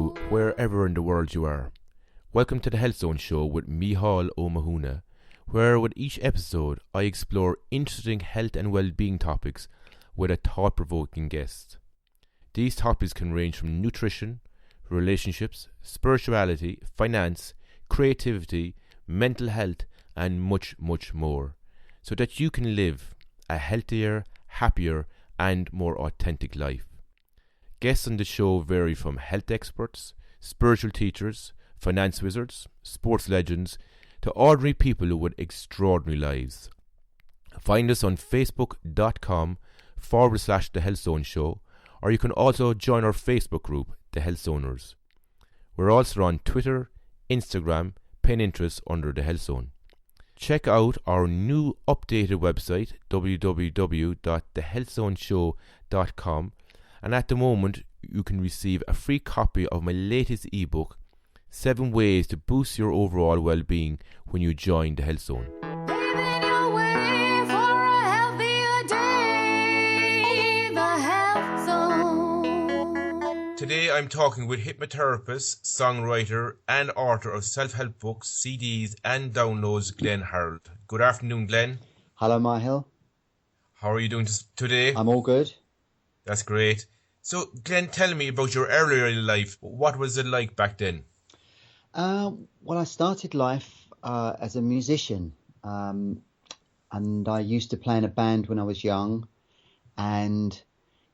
you wherever in the world you are. Welcome to the Health Zone Show with Mícheál Ó Mathúna, where with each episode I explore interesting health and well-being topics with a thought-provoking guest. These topics can range from nutrition, relationships, spirituality, finance, creativity, mental health and much, much more, so that you can live a healthier, happier and more authentic life. Guests on the show vary from health experts, spiritual teachers, finance wizards, sports legends, to ordinary people with extraordinary lives. Find us on facebook.com/The Health Zone Show, or you can also join our Facebook group, The Health Zoners. We're also on Twitter, Instagram, Pinterest under The Health Zone. Check out our new updated website, www.thehealthzoneshow.com, and at the moment you can receive a free copy of my latest ebook, 7 Ways to Boost Your Overall Well-Being when you join The Health Zone. Paving your way for a healthier day, the Health Zone. Today I'm talking with hypnotherapist, songwriter and author of self-help books, CDs and downloads, Glenn Harrold. Good afternoon, Glenn. Hello, Mícheál. How are you doing today? I'm all good. That's great. So, Glenn, tell me about your earlier life. What was it like back then? Well, I started life as a musician, and I used to play in a band when I was young, and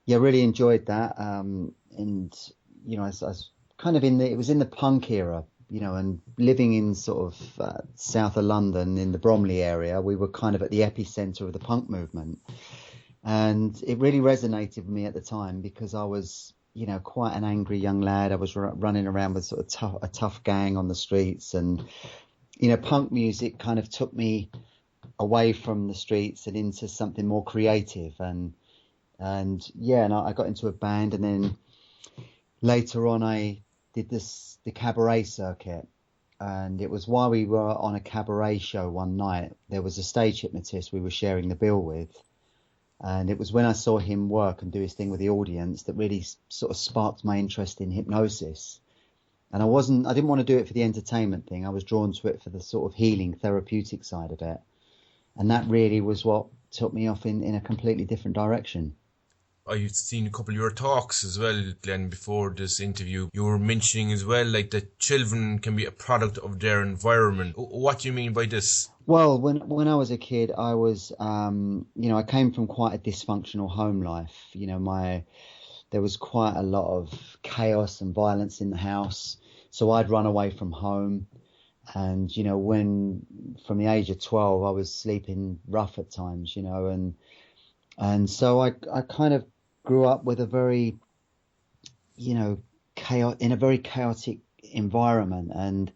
really enjoyed that. And I was kind of it was in the punk era, and living in sort of south of London in the Bromley area, we were kind of at the epicenter of the punk movement. And it really resonated with me at the time because I was, quite an angry young lad. I was running around with sort of a tough gang on the streets, and, punk music kind of took me away from the streets and into something more creative. And I got into a band, and then later on I did the cabaret circuit. And it was while we were on a cabaret show one night, there was a stage hypnotist we were sharing the bill with. And it was when I saw him work and do his thing with the audience that really sort of sparked my interest in hypnosis. And I didn't want to do it for the entertainment thing. I was drawn to it for the sort of healing, therapeutic side of it. And that really was what took me off in a completely different direction. I've seen a couple of your talks as well, Glenn, before this interview. You were mentioning as well, like, that children can be a product of their environment. What do you mean by this? Well, when I was a kid, I was, I came from quite a dysfunctional home life. There was quite a lot of chaos and violence in the house. So I'd run away from home. And, when from the age of 12, I was sleeping rough at times, and so I kind of grew up with a very, in a very chaotic environment. And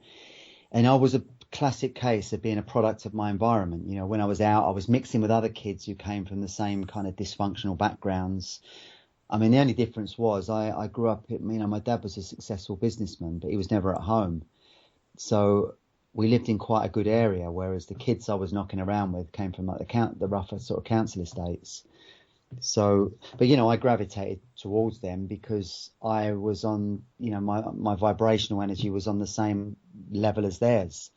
I was a classic case of being a product of my environment. When I was out, I was mixing with other kids who came from the same kind of dysfunctional backgrounds. I mean, the only difference was I grew up, my dad was a successful businessman, but he was never at home. So we lived in quite a good area, whereas the kids I was knocking around with came from like the rougher sort of council estates. So, but I gravitated towards them because I was on, my vibrational energy was on the same level as theirs,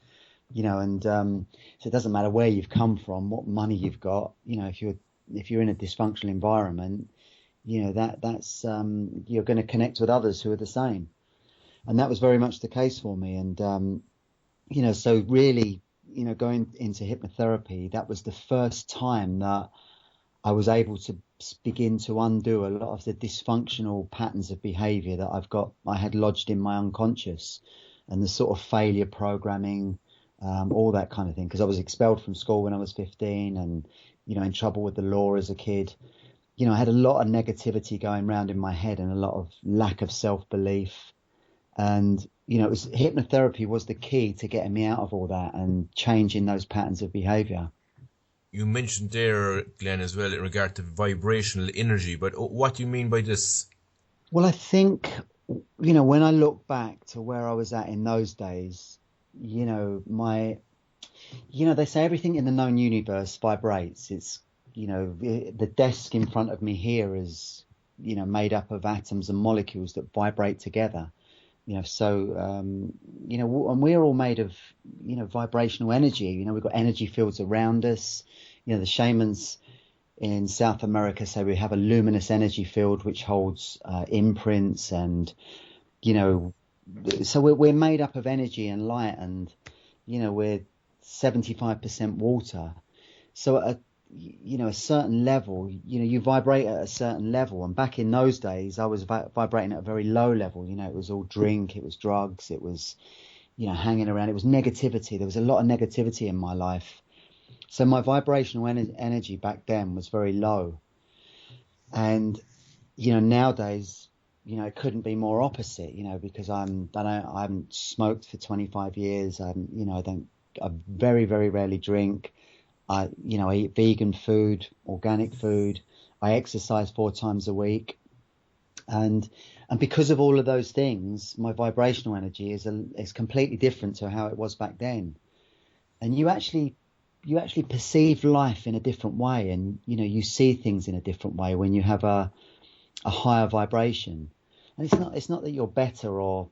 and so it doesn't matter where you've come from, what money you've got, if you're in a dysfunctional environment, that's you're going to connect with others who are the same, and that was very much the case for me. And so really, going into hypnotherapy, that was the first time that I was able to begin to undo a lot of the dysfunctional patterns of behavior that I had lodged in my unconscious, and the sort of failure programming, all that kind of thing. Because I was expelled from school when I was 15 and, in trouble with the law as a kid. I had a lot of negativity going around in my head and a lot of lack of self-belief. And, hypnotherapy was the key to getting me out of all that and changing those patterns of behavior. You mentioned there, Glenn, as well in regard to vibrational energy, but what do you mean by this? Well, I think, when I look back to where I was at in those days, they say everything in the known universe vibrates. It's, the desk in front of me here is, made up of atoms and molecules that vibrate together. So, and we're all made of, vibrational energy. We've got energy fields around us. The shamans in South America say we have a luminous energy field which holds imprints, and, so we're made up of energy and light, and, we're 75% water. So at a certain level, you vibrate at a certain level. And back in those days, I was vibrating at a very low level. It was all drink, it was drugs, it was, hanging around. It was negativity. There was a lot of negativity in my life. So my vibrational energy back then was very low. And, nowadays, it couldn't be more opposite, because I haven't smoked for 25 years. I very, very rarely drink. I eat vegan food, organic food. I exercise 4 times a week. And because of all of those things, my vibrational energy is completely different to how it was back then. And you actually perceive life in a different way, and, you see things in a different way when you have a higher vibration. And it's not that you're better or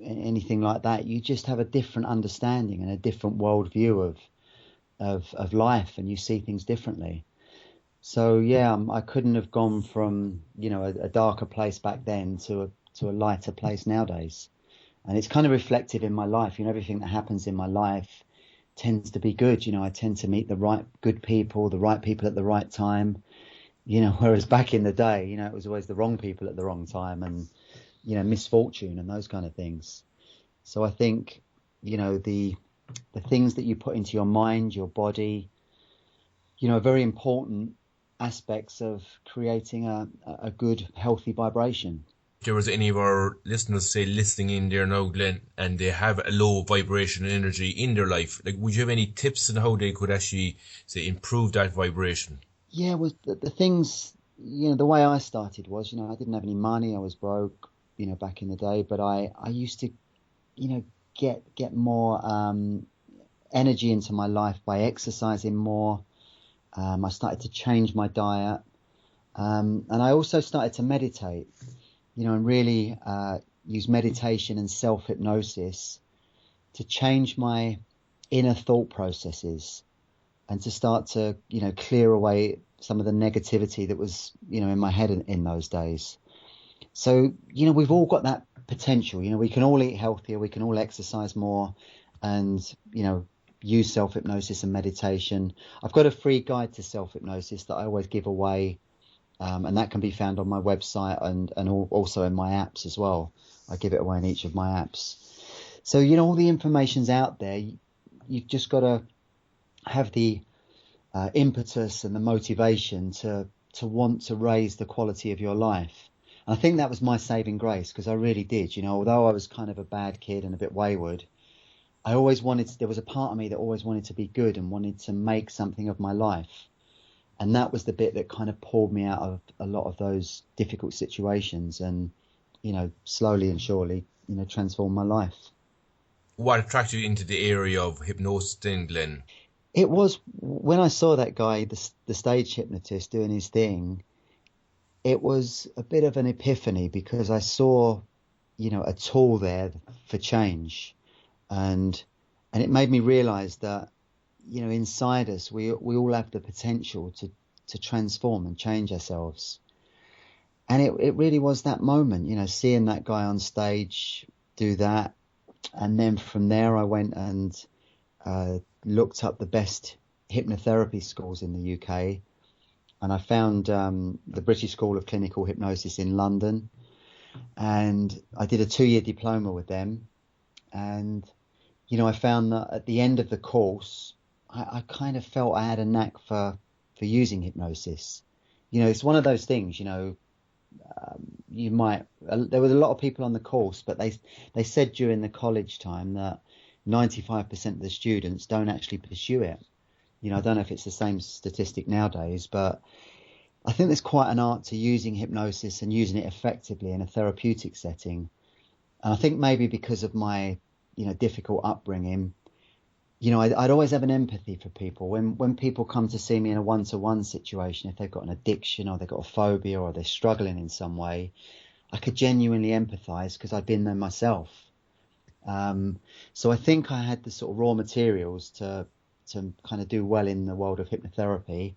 anything like that. You just have a different understanding and a different worldview of life, and you see things differently. So I couldn't have gone from a darker place back then to a lighter place nowadays. And it's kind of reflective in my life. Everything that happens in my life tends to be good. I tend to meet the right people at the right time. Whereas back in the day, it was always the wrong people at the wrong time, and misfortune and those kind of things. So I think the things that you put into your mind, your body, are very important aspects of creating a good, healthy vibration. If there was any of our listeners, say, listening in there now, Glenn, and they have a low vibration energy in their life, would you have any tips on how they could actually, say, improve that vibration? Yeah, well, the things, the way I started was, I didn't have any money. I was broke, back in the day, but I used to, get more energy into my life by exercising more. I started to change my diet, and I also started to meditate, and really use meditation and self-hypnosis to change my inner thought processes, and to start to clear away some of the negativity that was in my head in those days. So we've all got that potential. We can all eat healthier, we can all exercise more, and use self-hypnosis and meditation. I've got a free guide to self-hypnosis that I always give away, and that can be found on my website and also in my apps as well. I give it away in each of my apps. So all the information's out there. You've just got to have the impetus and the motivation to want to raise the quality of your life. And I think that was my saving grace, because I really did. Although I was kind of a bad kid and a bit wayward, I always there was a part of me that always wanted to be good and wanted to make something of my life. And that was the bit that kind of pulled me out of a lot of those difficult situations, and, slowly and surely, transformed my life. What attracted you into the area of hypnosis then, Glenn? It was when I saw that guy, the stage hypnotist, doing his thing. It was a bit of an epiphany, because I saw, a tool there for change. And it made me realize that, inside us, we all have the potential to transform and change ourselves. And it really was that moment, seeing that guy on stage do that. And then from there, I went and looked up the best hypnotherapy schools in the UK. And I found the British School of Clinical Hypnosis in London. And I did a 2-year diploma with them. And I found that at the end of the course, I kind of felt I had a knack for using hypnosis. It's one of those things, there was a lot of people on the course, but they said during the college time that 95% of the students don't actually pursue it. I don't know if it's the same statistic nowadays, but I think there's quite an art to using hypnosis and using it effectively in a therapeutic setting. And I think maybe because of my difficult upbringing, I'd always have an empathy for people. When people come to see me in a one-to-one situation, if they've got an addiction or they've got a phobia or they're struggling in some way, I could genuinely empathize because I'd been there myself. So I think I had the sort of raw materials to kind of do well in the world of hypnotherapy.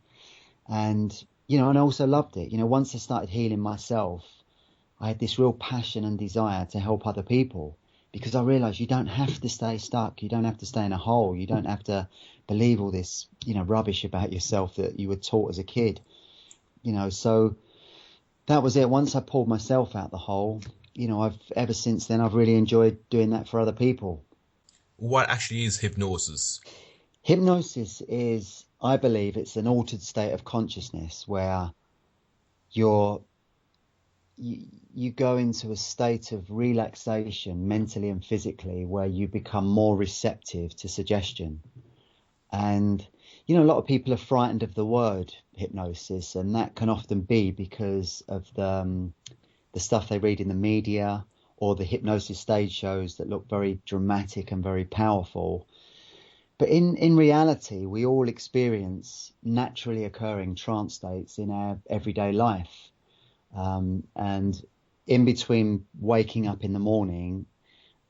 And, and I also loved it. Once I started healing myself, I had this real passion and desire to help other people, because I realized you don't have to stay stuck. You don't have to stay in a hole. You don't have to believe all this, rubbish about yourself that you were taught as a kid. So that was it. Once I pulled myself out the hole, ever since then, I've really enjoyed doing that for other people. What actually is hypnosis? Hypnosis is, I believe, it's an altered state of consciousness where you go into a state of relaxation mentally and physically, where you become more receptive to suggestion. And a lot of people are frightened of the word hypnosis, and that can often be because of the stuff they read in the media, or the hypnosis stage shows that look very dramatic and very powerful. But in reality, we all experience naturally occurring trance states in our everyday life. And in between waking up in the morning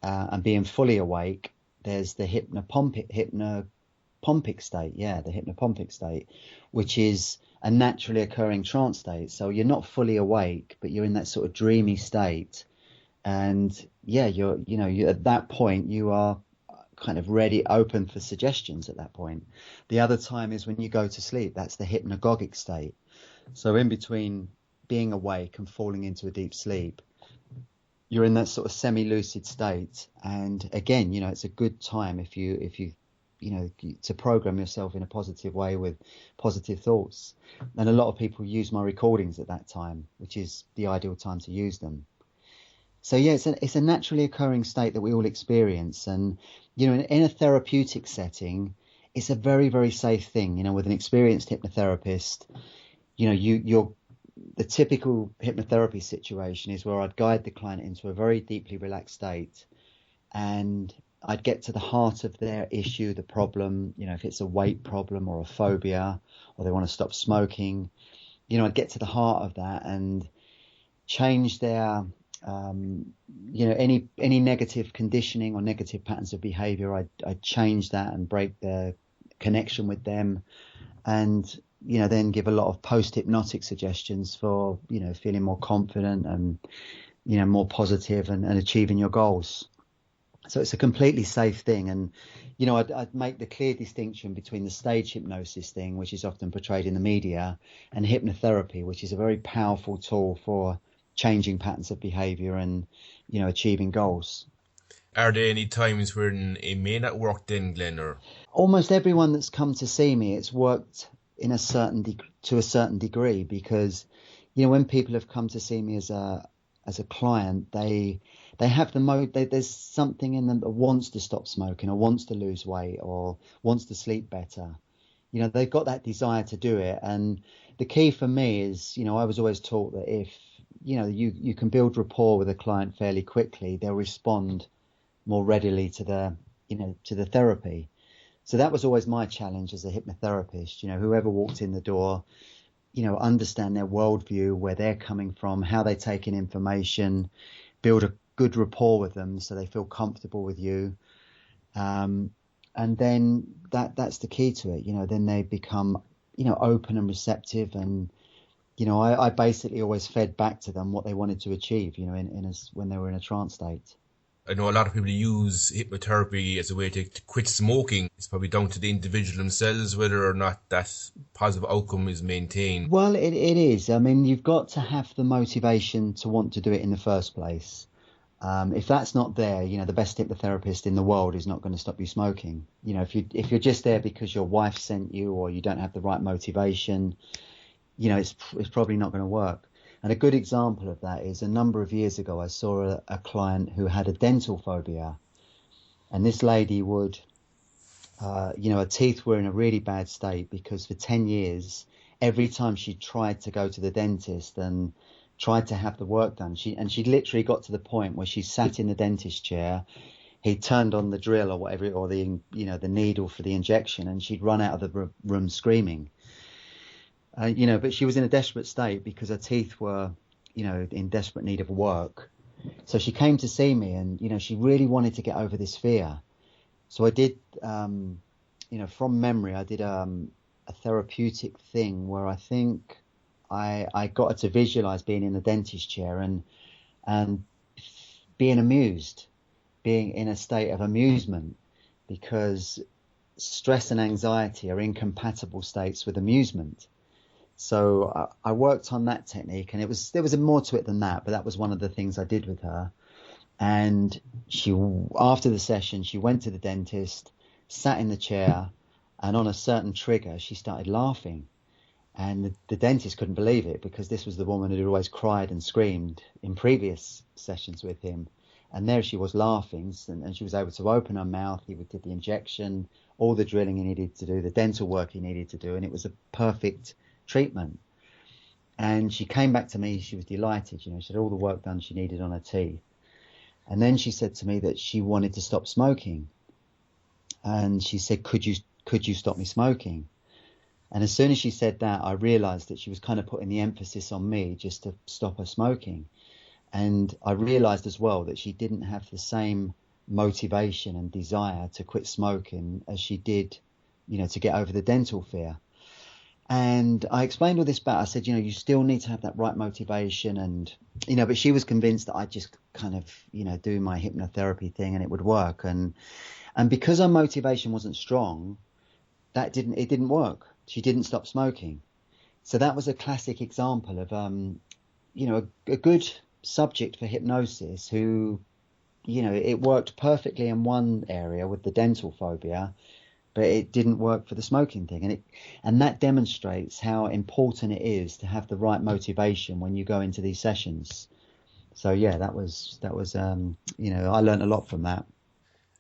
and being fully awake, there's the hypnopompic state. Yeah, the hypnopompic state, which is a naturally occurring trance state. So you're not fully awake, but you're in that sort of dreamy state. And yeah, you're at that point, you are kind of ready, open for suggestions at that point. The other time is when you go to sleep. That's the hypnagogic state. So in between being awake and falling into a deep sleep, you're in that sort of semi-lucid state. And again, it's a good time if you to program yourself in a positive way with positive thoughts. And a lot of people use my recordings at that time, which is the ideal time to use them. So yeah, it's a naturally occurring state that we all experience. And in a therapeutic setting, it's a very, very safe thing. With an experienced hypnotherapist, you're the typical hypnotherapy situation is where I'd guide the client into a very deeply relaxed state, and I'd get to the heart of their issue, the problem. If it's a weight problem or a phobia, or they want to stop smoking, I'd get to the heart of that and change their any negative conditioning or negative patterns of behavior. I'd change that and break the connection with them, and then give a lot of post-hypnotic suggestions for feeling more confident and more positive and achieving your goals. So it's a completely safe thing. And I'd make the clear distinction between the stage hypnosis thing, which is often portrayed in the media, and hypnotherapy, which is a very powerful tool for changing patterns of behavior and achieving goals. Are there any times when it may not work then, Glenn? Or almost everyone that's come to see me, it's worked in to a certain degree, because when people have come to see me as a client, they have there's something in them that wants to stop smoking, or wants to lose weight, or wants to sleep better. They've got that desire to do it. And the key for me is, I was always taught that if you can build rapport with a client fairly quickly, they'll respond more readily to the therapy. So that was always my challenge as a hypnotherapist. Whoever walked in the door, understand their worldview, where they're coming from, how they take in information, build a good rapport with them so they feel comfortable with you. And then that's the key to it. Then they become, open and receptive. And, I basically always fed back to them what they wanted to achieve, when they were in a trance state. I know a lot of people use hypnotherapy as a way to quit smoking. It's probably down to the individual themselves whether or not that positive outcome is maintained. Well, it is. I mean, you've got to have the motivation to want to do it in the first place. If that's not there, the best hypnotherapist in the world is not going to stop you smoking. If you're just there because your wife sent you, or you don't have the right motivation, it's probably not going to work. And a good example of that is a number of years ago, I saw a client who had a dental phobia. And this lady would, her teeth were in a really bad state, because for 10 years, every time she tried to go to the dentist and tried to have the work done, she literally got to the point where she sat in the dentist chair, he turned on the drill or whatever, or the needle for the injection, and she'd run out of the room screaming. But she was in a desperate state because her teeth were in desperate need of work. So she came to see me, and she really wanted to get over this fear. So I did, from memory, I did a therapeutic thing where I think I got her to visualize being in the dentist chair and being amused, being in a state of amusement, because stress and anxiety are incompatible states with amusement. So I worked on that technique, and there was more to it than that, but that was one of the things I did with her. And after the session, she went to the dentist, sat in the chair, and on a certain trigger, she started laughing. And the dentist couldn't believe it, because this was the woman who had always cried and screamed in previous sessions with him. And there she was laughing, and she was able to open her mouth. He did the injection, all the drilling he needed to do, the dental work he needed to do, and it was a perfect treatment. And she came back to me, she was delighted. She had all the work done she needed on her teeth. And then she said to me that she wanted to stop smoking. And she said, could you stop me smoking? And as soon as she said that, I realized that she was kind of putting the emphasis on me just to stop her smoking. And I realized as well that she didn't have the same motivation and desire to quit smoking as she did, to get over the dental fear. And I explained all this back. I said, you still need to have that right motivation. And, but she was convinced that I'd just kind of, do my hypnotherapy thing and it would work. And because her motivation wasn't strong, it didn't work. She didn't stop smoking. So that was a classic example of, a good subject for hypnosis who, it worked perfectly in one area with the dental phobia, but it didn't work for the smoking thing. And that demonstrates how important it is to have the right motivation when you go into these sessions. So yeah, that was I learned a lot from that.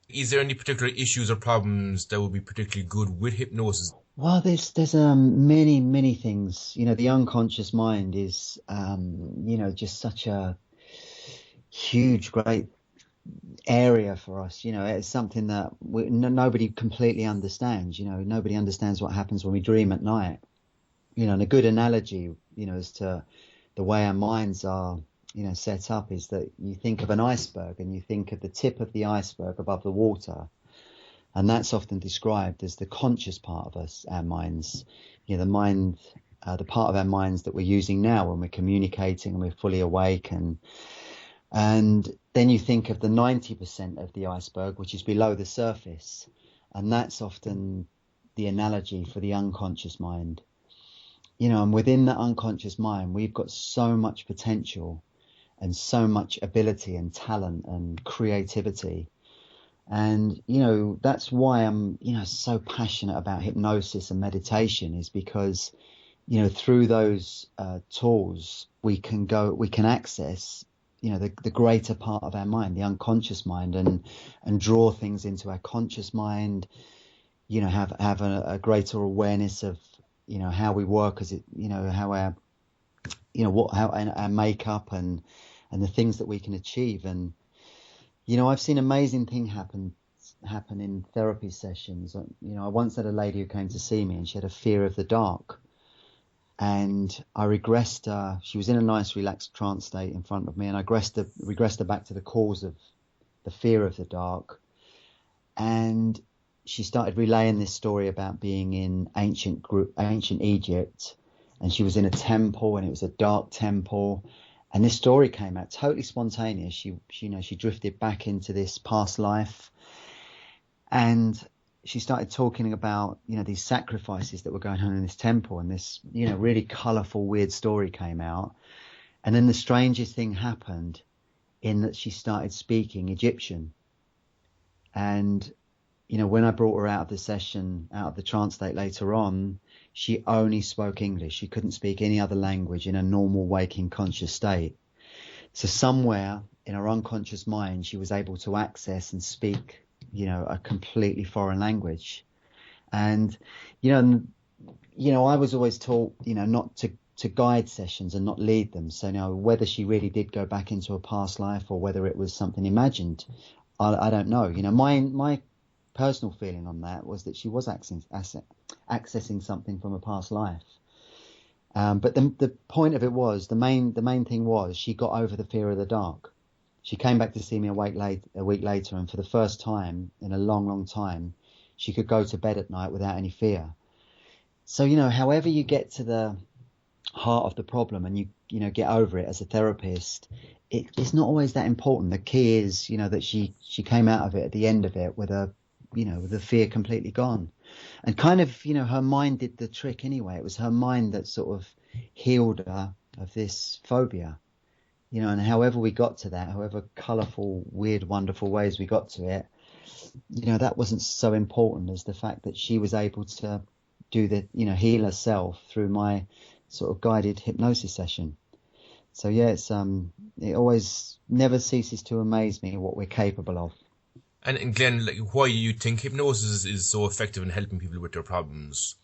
Is there any particular issues or problems that would be particularly good with hypnosis? Well, there's many things. The unconscious mind is just such a huge, great area for us. It's something that nobody completely understands. Nobody understands what happens when we dream at night. And a good analogy, as to the way our minds are, set up, is that you think of an iceberg and you think of the tip of the iceberg above the water. And that's often described as the conscious part of us, our minds. The mind, the part of our minds that we're using now when we're communicating and we're fully awake. And then you think of the 90% of the iceberg, which is below the surface. And that's often the analogy for the unconscious mind. And within that unconscious mind, we've got so much potential and so much ability and talent and creativity. And, that's why I'm, so passionate about hypnosis and meditation, is because, through those tools, we can access, the greater part of our mind, the unconscious mind, and draw things into our conscious mind, have a greater awareness of, how we work, as it, how our, how our makeup and the things that we can achieve. And, I've seen amazing things happen in therapy sessions. I once had a lady who came to see me and she had a fear of the dark. And I regressed her. She was in a nice, relaxed trance state in front of me, and I regressed her back to the cause of the fear of the dark. And she started relaying this story about being in ancient Egypt, and she was in a temple, and it was a dark temple. And this story came out totally spontaneous. She drifted back into this past life, and she started talking about, these sacrifices that were going on in this temple, and this, really colourful, weird story came out. And then the strangest thing happened, in that she started speaking Egyptian. And, when I brought her out of the session, out of the trance state later on, she only spoke English. She couldn't speak any other language in a normal waking conscious state. So somewhere in her unconscious mind, she was able to access and speak, a completely foreign language. And, I was always taught, not to guide sessions and not lead them. So whether she really did go back into a past life or whether it was something imagined, I don't know. My personal feeling on that was that she was accessing something from a past life. But the point of it was, the main thing was, she got over the fear of the dark. She came back to see me a week later, and for the first time in a long time, she could go to bed at night without any fear. So, however you get to the heart of the problem and you get over it as a therapist, it's not always that important. The key is, that she came out of it at the end of it with with the fear completely gone. And kind of, her mind did the trick anyway. It was her mind that sort of healed her of this phobia, and however we got to that, however colourful, weird, wonderful ways we got to it, that wasn't so important as the fact that she was able to do the, heal herself through my sort of guided hypnosis session. So yeah, it always never ceases to amaze me what we're capable of. And Glenn, why do you think hypnosis is so effective in helping people with their problems?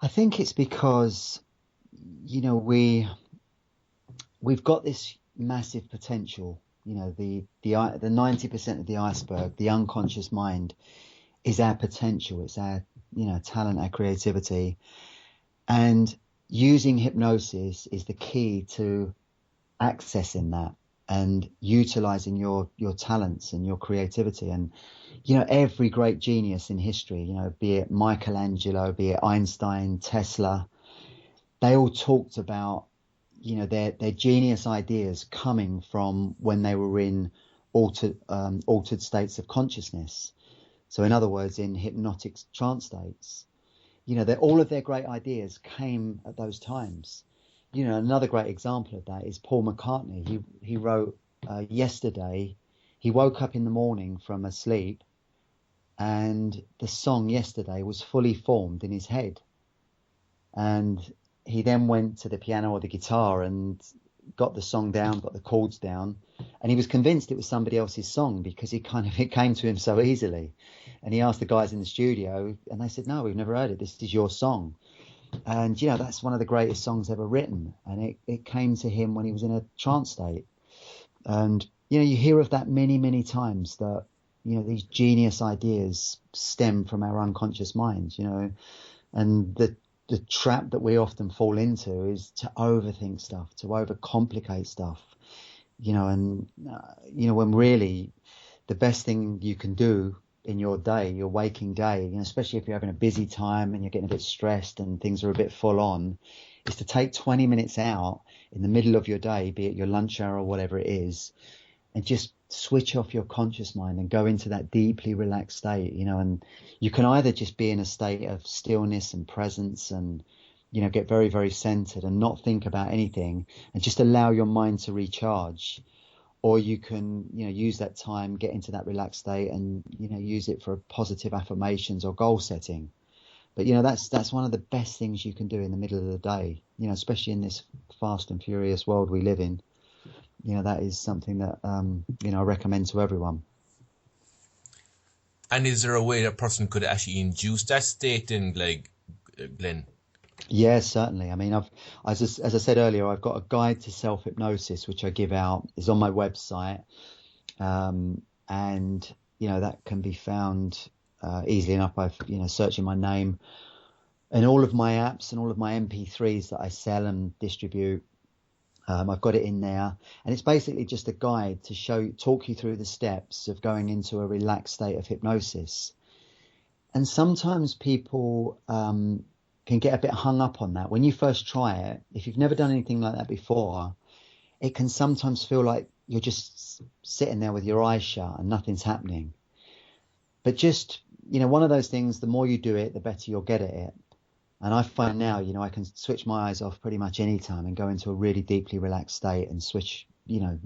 I think it's because, we've got this massive potential. The 90% of the iceberg, the unconscious mind, is our potential. It's our talent, our creativity, and using hypnosis is the key to accessing that and utilizing your talents and your creativity. And every great genius in history, be it Michelangelo, be it Einstein, Tesla, they all talked about their genius ideas coming from when they were in altered states of consciousness. So in other words, in hypnotic trance states, all of their great ideas came at those times. Another great example of that is Paul McCartney. He wrote Yesterday. He woke up in the morning from a sleep, and the song Yesterday was fully formed in his head. And he then went to the piano or the guitar and got the song down, got the chords down, and he was convinced it was somebody else's song because it came to him so easily. And he asked the guys in the studio, and they said, "No, we've never heard it. This is your song." And that's one of the greatest songs ever written, and it came to him when he was in a trance state. And you hear of that many times, that these genius ideas stem from our unconscious minds, and the trap that we often fall into is to overthink stuff, to overcomplicate stuff, and when really the best thing you can do in your day, your waking day, especially if you're having a busy time and you're getting a bit stressed and things are a bit full on, is to take 20 minutes out in the middle of your day, be it your lunch hour or whatever it is, and just switch off your conscious mind and go into that deeply relaxed state, and you can either just be in a state of stillness and presence and, get very, very centered and not think about anything and just allow your mind to recharge. Or you can, use that time, get into that relaxed state and, use it for positive affirmations or goal setting. But, that's one of the best things you can do in the middle of the day, especially in this fast and furious world we live in. That is something that, I recommend to everyone. And is there a way a person could actually induce that state in, Glenn? Yeah, certainly. I mean, as I said earlier, I've got a guide to self-hypnosis, which I give out, is on my website. And, that can be found easily enough by, searching my name. And all of my apps and all of my MP3s that I sell and distribute, I've got it in there. And it's basically just a guide to talk you through the steps of going into a relaxed state of hypnosis. And sometimes people can get a bit hung up on that. When you first try it, if you've never done anything like that before, it can sometimes feel like you're just sitting there with your eyes shut and nothing's happening. But just, one of those things, the more you do it, the better you'll get at it. And I find now, I can switch my eyes off pretty much any time and go into a really deeply relaxed state and switch,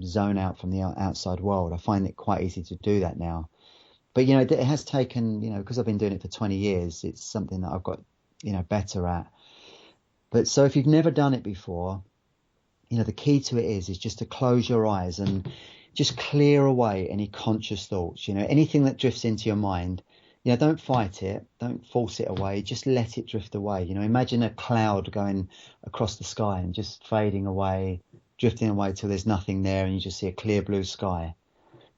zone out from the outside world. I find it quite easy to do that now. But, it has taken, because I've been doing it for 20 years, it's something that I've got, better at. But so if you've never done it before, the key to it is just to close your eyes and just clear away any conscious thoughts, anything that drifts into your mind. Don't fight it, don't force it away, just let it drift away. Imagine a cloud going across the sky and just fading away, drifting away till there's nothing there and you just see a clear blue sky.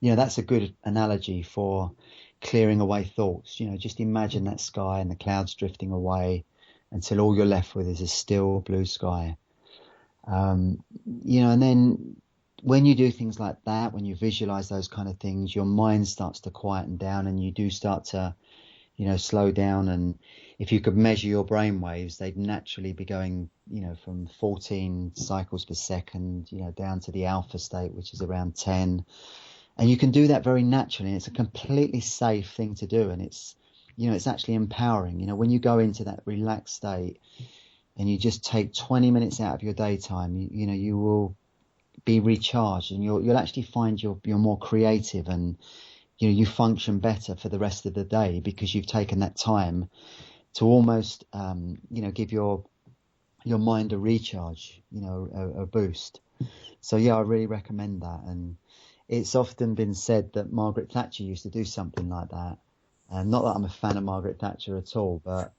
That's a good analogy for clearing away thoughts. Just imagine that sky and the clouds drifting away until all you're left with is a still blue sky. Um, and then when you do things like that, when you visualize those kind of things, your mind starts to quieten down and you do start to, slow down. And if you could measure your brain waves, they'd naturally be going, from 14 cycles per second, down to the alpha state, which is around 10. And you can do that very naturally. And it's a completely safe thing to do. And it's actually empowering. When you go into that relaxed state and you just take 20 minutes out of your daytime, you will be recharged, and you'll actually find you're more creative, and you function better for the rest of the day because you've taken that time to almost give your mind a recharge, a boost. So yeah, I really recommend that. And it's often been said that Margaret Thatcher used to do something like that. And not that I'm a fan of Margaret Thatcher at all, but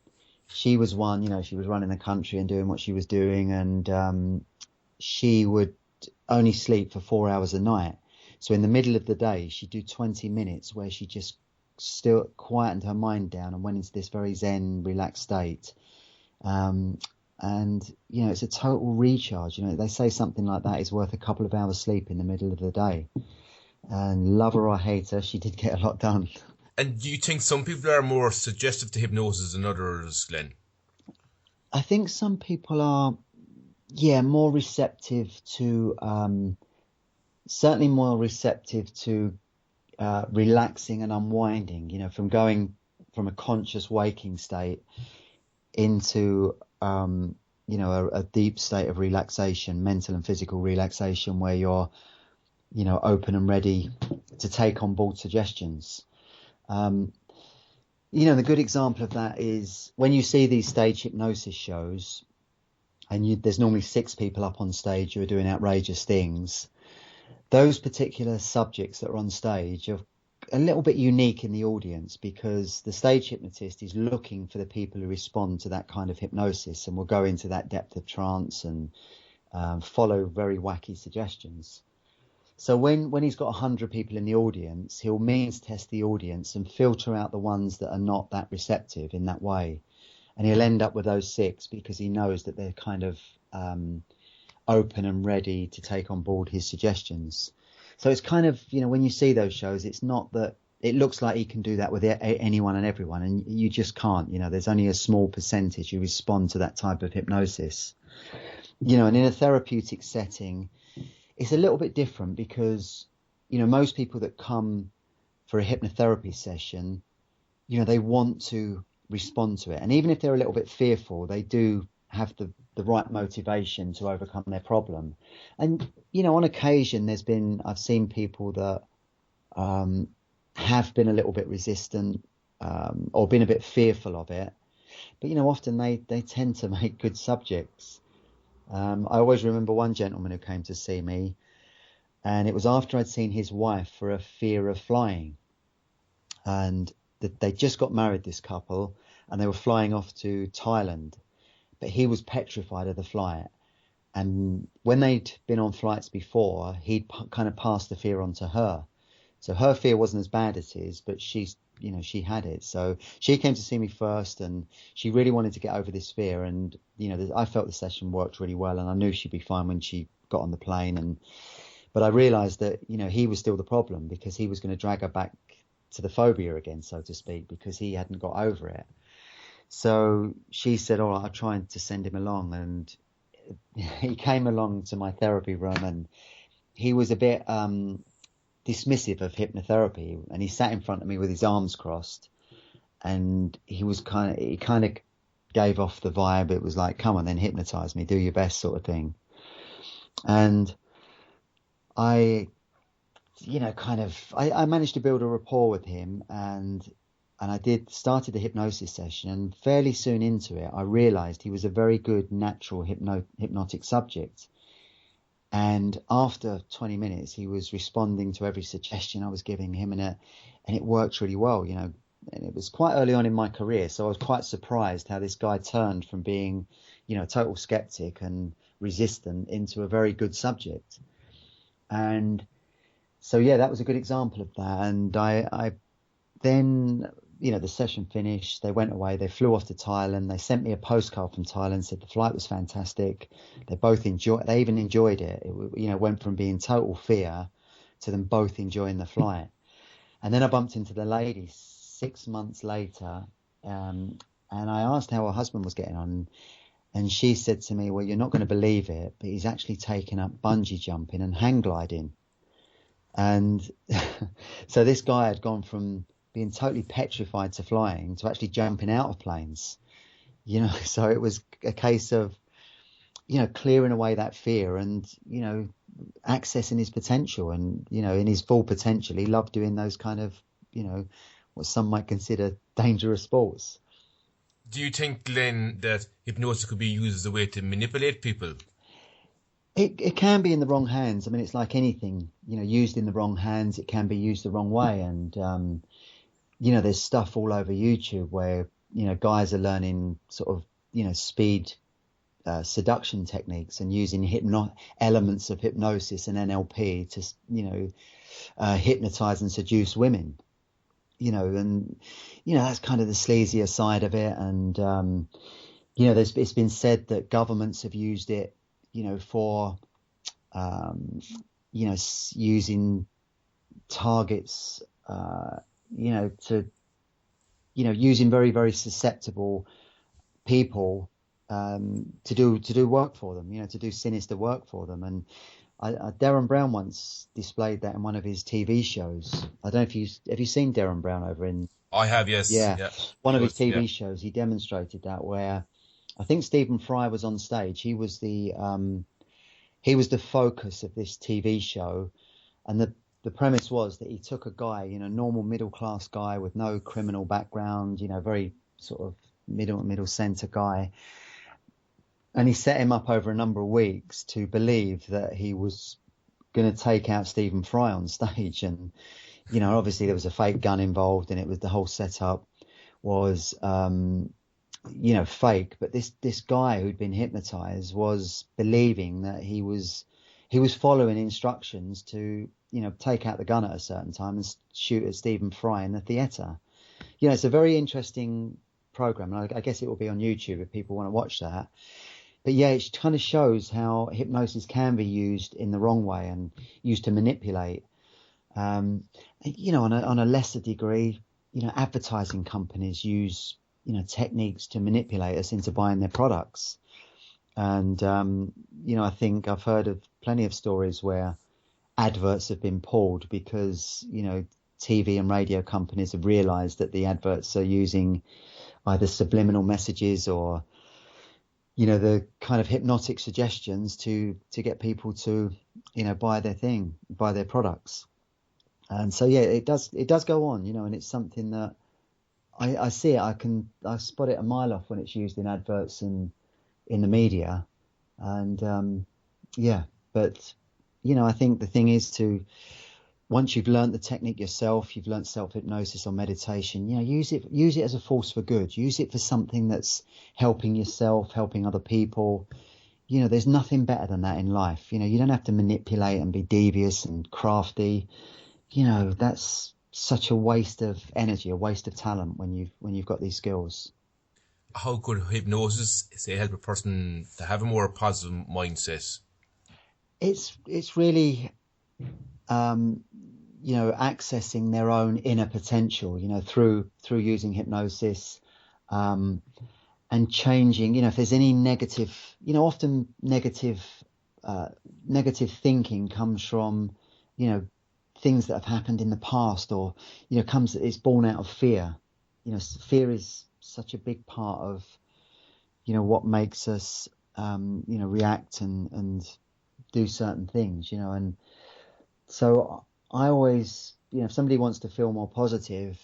she was one, she was running the country and doing what she was doing, and she would only sleep for 4 hours a night. So in the middle of the day, she'd do 20 minutes where she just still quietened her mind down and went into this very zen, relaxed state. And it's a total recharge. They say something like that is worth a couple of hours sleep in the middle of the day. And love her or hate her, she did get a lot done. And do you think some people are more suggestive to hypnosis than others, Glenn? I think some people are, more receptive to, certainly more receptive to relaxing and unwinding, from going from a conscious waking state into, a deep state of relaxation, mental and physical relaxation, where you're, open and ready to take on board suggestions. The good example of that is when you see these stage hypnosis shows, and there's normally 6 people up on stage who are doing outrageous things. Those particular subjects that are on stage are a little bit unique in the audience because the stage hypnotist is looking for the people who respond to that kind of hypnosis and will go into that depth of trance and follow very wacky suggestions. So when he's got 100 people in the audience, he'll means test the audience and filter out the ones that are not that receptive in that way. And he'll end up with those 6 because he knows that they're kind of open and ready to take on board his suggestions. So it's kind of, when you see those shows, it's not that it looks like he can do that with anyone and everyone, and you just can't. There's only a small percentage who respond to that type of hypnosis. And in a therapeutic setting, it's a little bit different because, most people that come for a hypnotherapy session, they want to respond to it. And even if they're a little bit fearful, they do have the right motivation to overcome their problem. And, on occasion, I've seen people that have been a little bit resistant or been a bit fearful of it. But, often they tend to make good subjects. I always remember one gentleman who came to see me, and it was after I'd seen his wife for a fear of flying. And they just got married, this couple, and they were flying off to Thailand. But he was petrified of the flight. And when they'd been on flights before, he'd kind of passed the fear on to her. So her fear wasn't as bad as his, but she had it. So she came to see me first, and she really wanted to get over this fear. And, I felt the session worked really well, and I knew she'd be fine when she got on the plane. But I realized that, he was still the problem because he was going to drag her back to the phobia again, so to speak, because he hadn't got over it. So she said, all right, I'm trying to send him along. And he came along to my therapy room, and he was a bit dismissive of hypnotherapy. And he sat in front of me with his arms crossed, and he kind of gave off the vibe. It was like, come on, then hypnotize me, do your best sort of thing. And I managed to build a rapport with him, and I started the hypnosis session, and fairly soon into it, I realized he was a very good natural hypnotic subject. And after 20 minutes, he was responding to every suggestion I was giving him, and it worked really well, and it was quite early on in my career. So I was quite surprised how this guy turned from being, a total skeptic and resistant into a very good subject. And so, yeah, that was a good example of that. And I then, the session finished. They went away. They flew off to Thailand. They sent me a postcard from Thailand, said the flight was fantastic. They both they even enjoyed it. It went from being total fear to them both enjoying the flight. And then I bumped into the lady 6 months later, and I asked how her husband was getting on. And she said to me, well, you're not going to believe it, but he's actually taken up bungee jumping and hang gliding. And so this guy had gone from being totally petrified to flying to actually jumping out of planes, so it was a case of, clearing away that fear and, accessing his potential. And, in his full potential, he loved doing those kind of, what some might consider dangerous sports. Do you think, Glenn, that hypnosis could be used as a way to manipulate people? It can be in the wrong hands. I mean, it's like anything, used in the wrong hands, it can be used the wrong way. And, there's stuff all over YouTube where, guys are learning sort of, speed seduction techniques and using elements of hypnosis and NLP to, hypnotize and seduce women, and, that's kind of the sleazier side of it. And, it's been said that governments have used it, for, using targets, to, using very, very susceptible people, to do work for them, to do sinister work for them. And Darren Brown once displayed that in one of his TV shows. I don't know if have you seen Darren Brown over in? I have, yes. Yeah. One of his TV shows, he demonstrated that, where I think Stephen Fry was on stage. He was the focus of this TV show, and the premise was that he took a guy, normal middle class guy with no criminal background, very sort of middle center guy, and he set him up over a number of weeks to believe that he was going to take out Stephen Fry on stage. And obviously there was a fake gun involved, and it was the whole setup was fake. But this guy who'd been hypnotized was believing that he was following instructions to, take out the gun at a certain time and shoot at Stephen Fry in the theatre. It's a very interesting program, and I guess it will be on YouTube if people want to watch that. But yeah, it kind of shows how hypnosis can be used in the wrong way and used to manipulate. On a lesser degree, advertising companies use, techniques to manipulate us into buying their products. And, I think I've heard of plenty of stories where adverts have been pulled because, TV and radio companies have realized that the adverts are using either subliminal messages or, the kind of hypnotic suggestions to get people to, buy their products. And so, yeah, it does go on, and it's something that I see it. I spot it a mile off when it's used in adverts and in the media. And, but, I think the thing is to, once you've learned the technique yourself, you've learned self-hypnosis or meditation, use it as a force for good. Use it for something that's helping yourself, helping other people. There's nothing better than that in life. You don't have to manipulate and be devious and crafty. That's such a waste of energy, a waste of talent when you've got these skills. How could hypnosis, say, help a person to have a more positive mindset? It's really, accessing their own inner potential, through using hypnosis, and changing, if there's any negative, often negative thinking comes from, things that have happened in the past, or, it's born out of fear. Fear is such a big part of, what makes us, react and do certain things, and so I always, if somebody wants to feel more positive,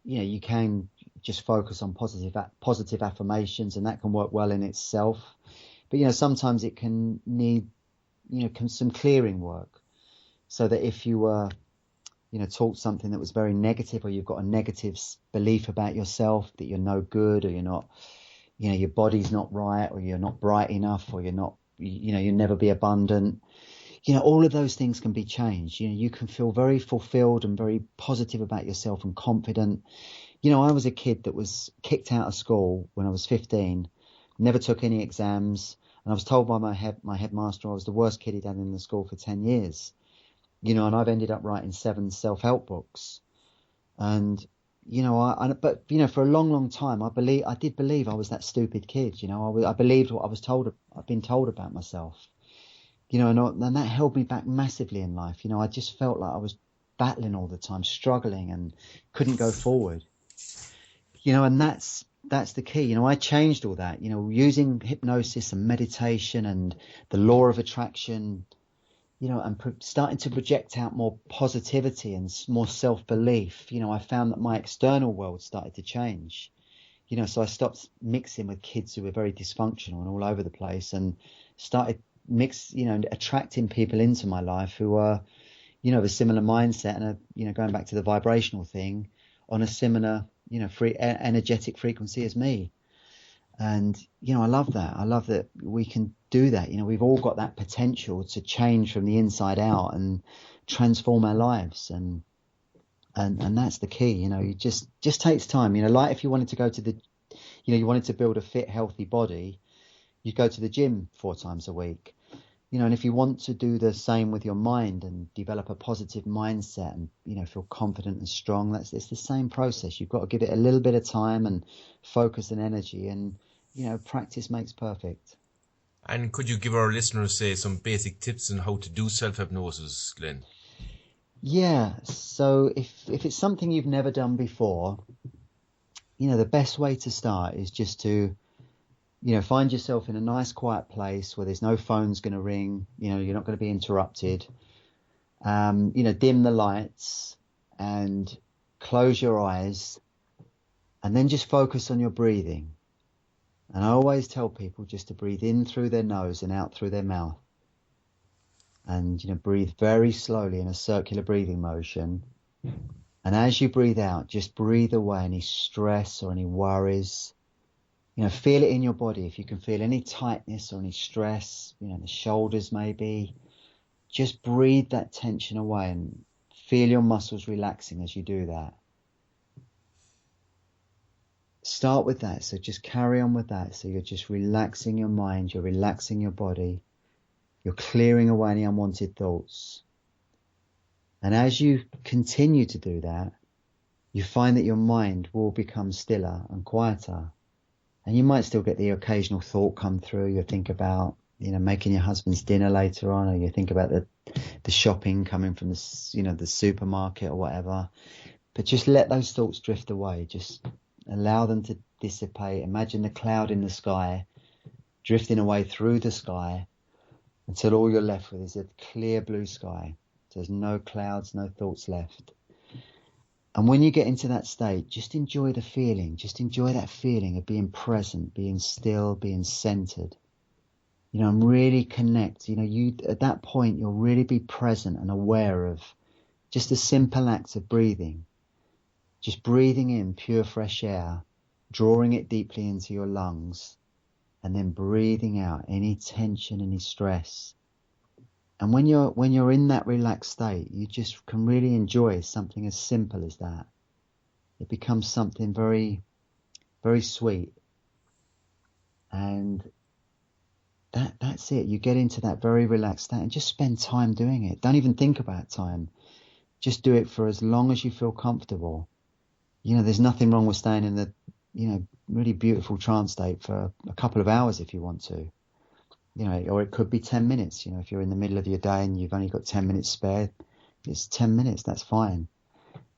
you can just focus on positive affirmations, and that can work well in itself. But, sometimes it can need, some clearing work, so that if you were, taught something that was very negative, or you've got a negative belief about yourself, that you're no good, or you're not, your body's not right, or you're not bright enough, or you're not, you'll never be abundant. all of those things can be changed. You can feel very fulfilled and very positive about yourself and confident. I was a kid that was kicked out of school when I was 15, never took any exams. And I was told by my headmaster I was the worst kid he'd had in the school for 10 years. And I've ended up writing 7 self-help books. And, but for a long, long time, I did believe I was that stupid kid. I believed what I'd been told about myself. And that held me back massively in life. I just felt like I was battling all the time, struggling and couldn't go forward. And that's the key. I changed all that, using hypnosis and meditation and the law of attraction, and starting to project out more positivity and more self-belief. I found that my external world started to change. So I stopped mixing with kids who were very dysfunctional and all over the place, and started attracting people into my life who are, of a similar mindset and are, going back to the vibrational thing, on a similar, energetic frequency as me. And, I love that. I love that we can do that. We've all got that potential to change from the inside out and transform our lives. And that's the key. It just takes time. Like if you wanted to go to you wanted to build a fit, healthy body, you go to the gym 4 times a week. And if you want to do the same with your mind and develop a positive mindset and, feel confident and strong, it's the same process. You've got to give it a little bit of time and focus and energy, and, practice makes perfect. And could you give our listeners, say, some basic tips on how to do self-hypnosis, Glenn? Yeah. So if it's something you've never done before, the best way to start is just to, find yourself in a nice quiet place where there's no phone's going to ring, you're not going to be interrupted. Dim the lights and close your eyes, and then just focus on your breathing. And I always tell people just to breathe in through their nose and out through their mouth. And, breathe very slowly in a circular breathing motion. And as you breathe out, just breathe away any stress or any worries. Feel it in your body. If you can feel any tightness or any stress, the shoulders maybe, just breathe that tension away and feel your muscles relaxing as you do that. Start with that. So just carry on with that. So you're just relaxing your mind, you're relaxing your body, you're clearing away any unwanted thoughts. And as you continue to do that, you find that your mind will become stiller and quieter. And you might still get the occasional thought come through. You think about, making your husband's dinner later on, or you think about the shopping coming from the supermarket or whatever. But just let those thoughts drift away. Just allow them to dissipate. Imagine the cloud in the sky drifting away through the sky until all you're left with is a clear blue sky. So there's no clouds, no thoughts left. And when you get into that state, just enjoy the feeling. Just enjoy that feeling of being present, being still, being centered. And really connect. At that point, you'll really be present and aware of just the simple acts of breathing. Just breathing in pure fresh air, drawing it deeply into your lungs, and then breathing out any tension, any stress. And when you're in that relaxed state, you just can really enjoy something as simple as that. It becomes something very, very sweet. And that's it. You get into that very relaxed state and just spend time doing it. Don't even think about time. Just do it for as long as you feel comfortable. There's nothing wrong with staying in the, really beautiful trance state for a couple of hours if you want to. Or it could be 10 minutes. If you're in the middle of your day and you've only got 10 minutes spare, it's 10 minutes. That's fine.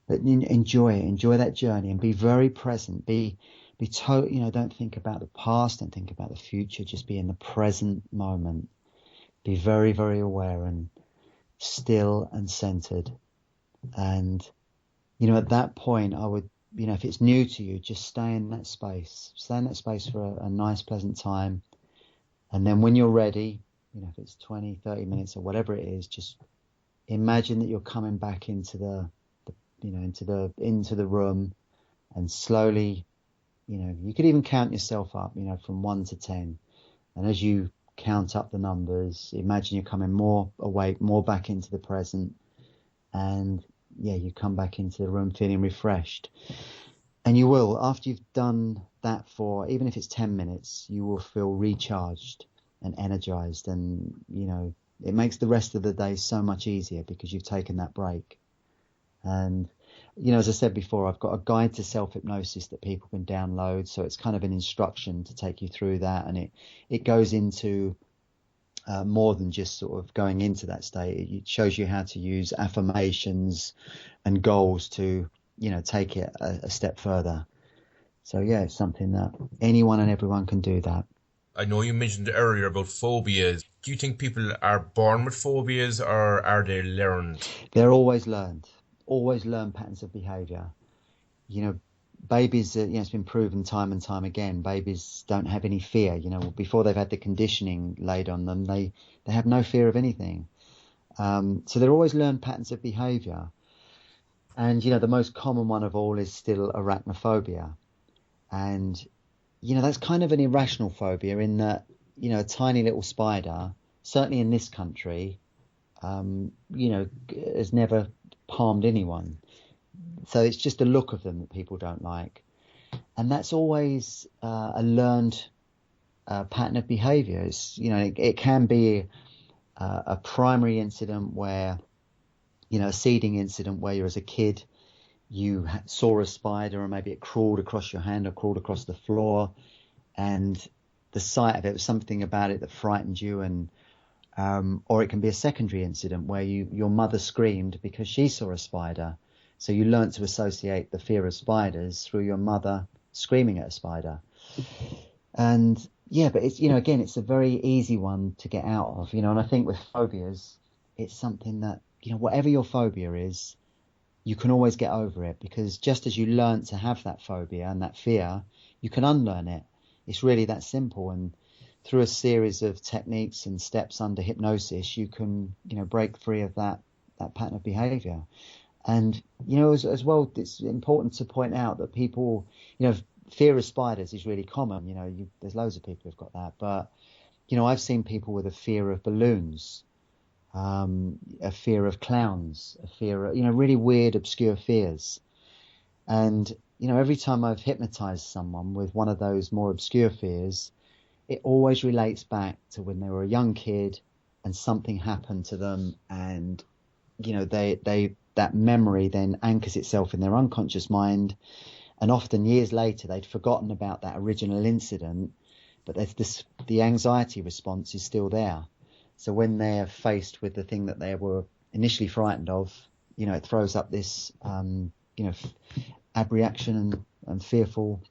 But enjoy it. Enjoy that journey and be very present. Don't think about the past. Don't think about the future. Just be in the present moment. Be very, very aware and still and centered. And, at that point, I would, if it's new to you, just stay in that space. Stay in that space for a nice, pleasant time. And then when you're ready, if it's 20, 30 minutes or whatever it is, just imagine that you're coming back into the room, and slowly, you could even count yourself up, from 1 to 10. And as you count up the numbers, imagine you're coming more awake, more back into the present, and you come back into the room feeling refreshed. And you will, after you've done that for, even if it's 10 minutes, you will feel recharged and energized. And, it makes the rest of the day so much easier because you've taken that break. And, as I said before, I've got a guide to self-hypnosis that people can download. So it's kind of an instruction to take you through that. And it goes into more than just sort of going into that state. It shows you how to use affirmations and goals to, take it a step further. So it's something that anyone and everyone can do that. I know you mentioned earlier about phobias. Do you think people are born with phobias or are they learned? They're always learned patterns of behavior. Babies, it's been proven time and time again, babies don't have any fear. Before they've had the conditioning laid on them, they have no fear of anything. So they're always learned patterns of behavior. And, the most common one of all is still arachnophobia. And, that's kind of an irrational phobia in that, a tiny little spider, certainly in this country, has never harmed anyone. So it's just the look of them that people don't like. And that's always a learned pattern of behavior. It can be a primary incident where, a seeding incident where you're as a kid, you saw a spider or maybe it crawled across your hand or crawled across the floor, and the sight of it was something about it that frightened you. And or it can be a secondary incident where your mother screamed because she saw a spider. So you learnt to associate the fear of spiders through your mother screaming at a spider. And but it's, again, it's a very easy one to get out of, and I think with phobias, it's something that, whatever your phobia is, you can always get over it, because just as you learnt to have that phobia and that fear, you can unlearn it. It's really that simple. And through a series of techniques and steps under hypnosis, you can, break free of that pattern of behavior. And, as well, it's important to point out that people, fear of spiders is really common. There's loads of people who've got that. But, I've seen people with a fear of balloons, a fear of clowns, a fear of, really weird, obscure fears. And, every time I've hypnotized someone with one of those more obscure fears, it always relates back to when they were a young kid and something happened to them, and, that memory then anchors itself in their unconscious mind. And often years later, they'd forgotten about that original incident, but the anxiety response is still there. So when they're faced with the thing that they were initially frightened of, it throws up this, abreaction and fearful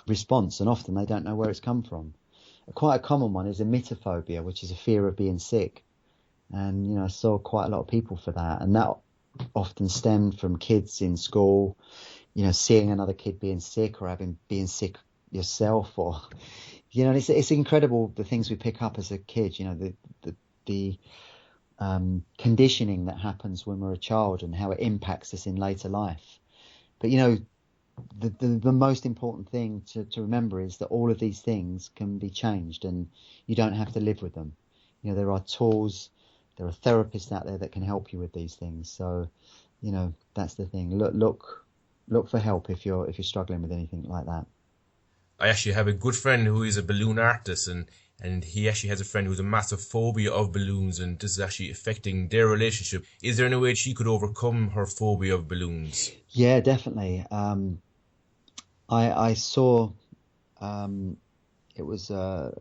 response. And often they don't know where it's come from. Quite a common one is emetophobia, which is a fear of being sick. And, I saw quite a lot of people for that. And that often stemmed from kids in school, seeing another kid being sick or being sick yourself, or, it's incredible the things we pick up as a kid, the conditioning that happens when we're a child and how it impacts us in later life. But, the most important thing to remember is that all of these things can be changed and you don't have to live with them. There are tools, there are therapists out there that can help you with these things. So, that's the thing. Look for help if you're struggling with anything like that. I actually have a good friend who is a balloon artist, and he actually has a friend who's a massive phobia of balloons, and this is actually affecting their relationship. Is there any way she could overcome her phobia of balloons? Yeah, definitely. I saw it was a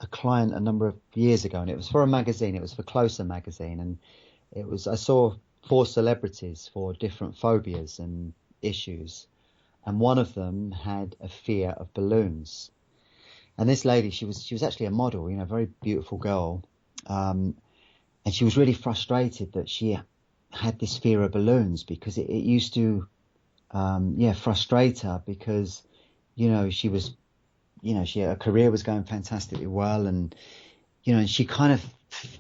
client a number of years ago, and it was for a magazine. It was for Closer magazine, and I saw 4 celebrities for different phobias and issues, and one of them had a fear of balloons. And this lady, she was actually a model, a very beautiful girl, and she was really frustrated that she had this fear of balloons, because it used to frustrate her, because she was, her career was going fantastically well, and and she kind of,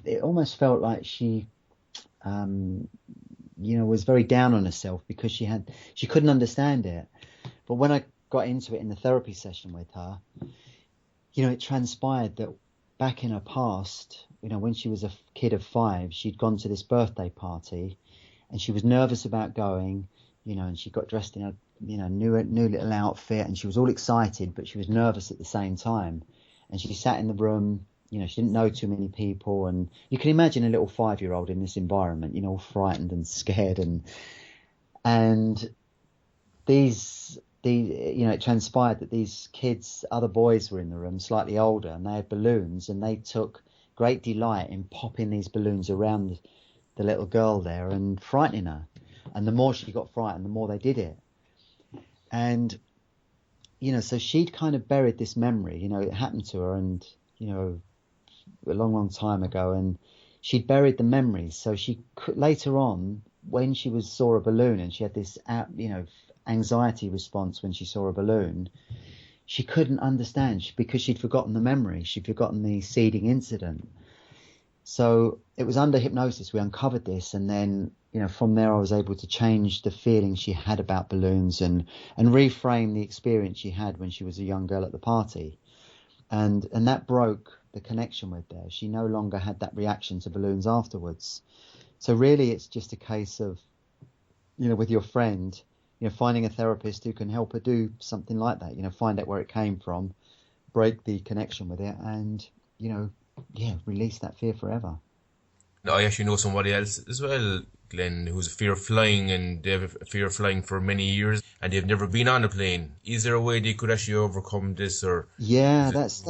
it almost felt like she was very down on herself because she couldn't understand it. But when I got into it in the therapy session with her, it transpired that back in her past, when she was a kid of 5, she'd gone to this birthday party and she was nervous about going, and she got dressed in a, new little outfit, and she was all excited, but she was nervous at the same time. And she sat in the room, she didn't know too many people. And you can imagine a little 5-year-old in this environment, all frightened and scared. And it transpired that these kids, other boys were in the room, slightly older, and they had balloons, and they took great delight in popping these balloons around the little girl there and frightening her. And the more she got frightened, the more they did it. And, so she'd kind of buried this memory, it happened to her, and, a long, long time ago, and she'd buried the memory. So she could, later on, when she saw a balloon, and she had this, anxiety response when she saw a balloon, she couldn't understand because she'd forgotten the memory. She'd forgotten the seeding incident. So it was under hypnosis we uncovered this, and then from there I was able to change the feeling she had about balloons and reframe the experience she had when she was a young girl at the party, and that broke the connection with her. She no longer had that reaction to balloons afterwards. So really it's just a case of, with your friend, finding a therapist who can help her do something like that, find out where it came from, break the connection with it, and, release that fear forever. I actually know somebody else as well, Glenn, who's a fear of flying, and they have a fear of flying for many years, and they've never been on a plane. Is there a way they could actually overcome this, or? Yeah, that's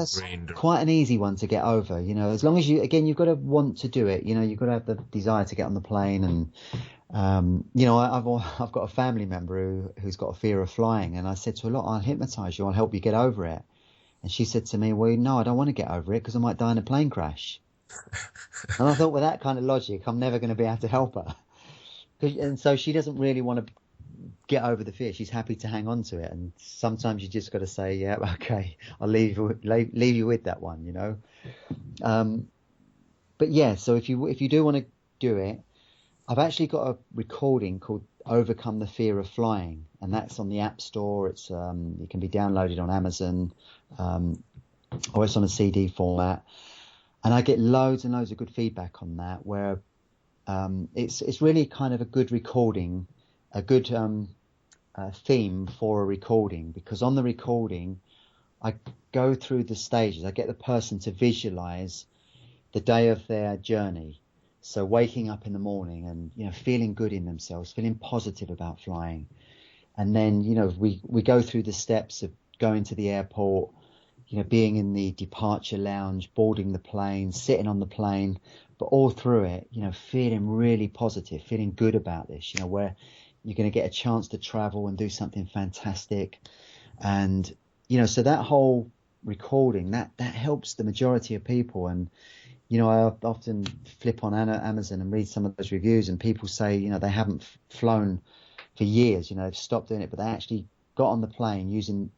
quite an easy one to get over. As long as you've got to want to do it. You've got to have the desire to get on the plane, and I've got a family member who's got a fear of flying, and I said to her, look, I'll hypnotise you, I'll help you get over it. And she said to me, well, no, I don't want to get over it because I might die in a plane crash. And I thought, with that kind of logic, I'm never going to be able to help her. And so she doesn't really want to get over the fear. She's happy to hang on to it. And sometimes you just got to say, yeah, okay, I'll leave you with that one, But yeah, so if you do want to do it, I've actually got a recording called Overcome the Fear of Flying, and that's on the App Store. It's it can be downloaded on Amazon, or it's on a CD format. And I get loads and loads of good feedback on that, where it's really kind of a good recording, a good theme for a recording, because on the recording I go through the stages. I get the person to visualize the day of their journey. So waking up in the morning and, feeling good in themselves, feeling positive about flying. And then, we go through the steps of going to the airport, being in the departure lounge, boarding the plane, sitting on the plane, but all through it, feeling really positive, feeling good about this, where you're going to get a chance to travel and do something fantastic. And, so that whole recording, that helps the majority of people. And, I often flip on Amazon and read some of those reviews, and people say, they haven't flown for years, they've stopped doing it, but they actually got on the plane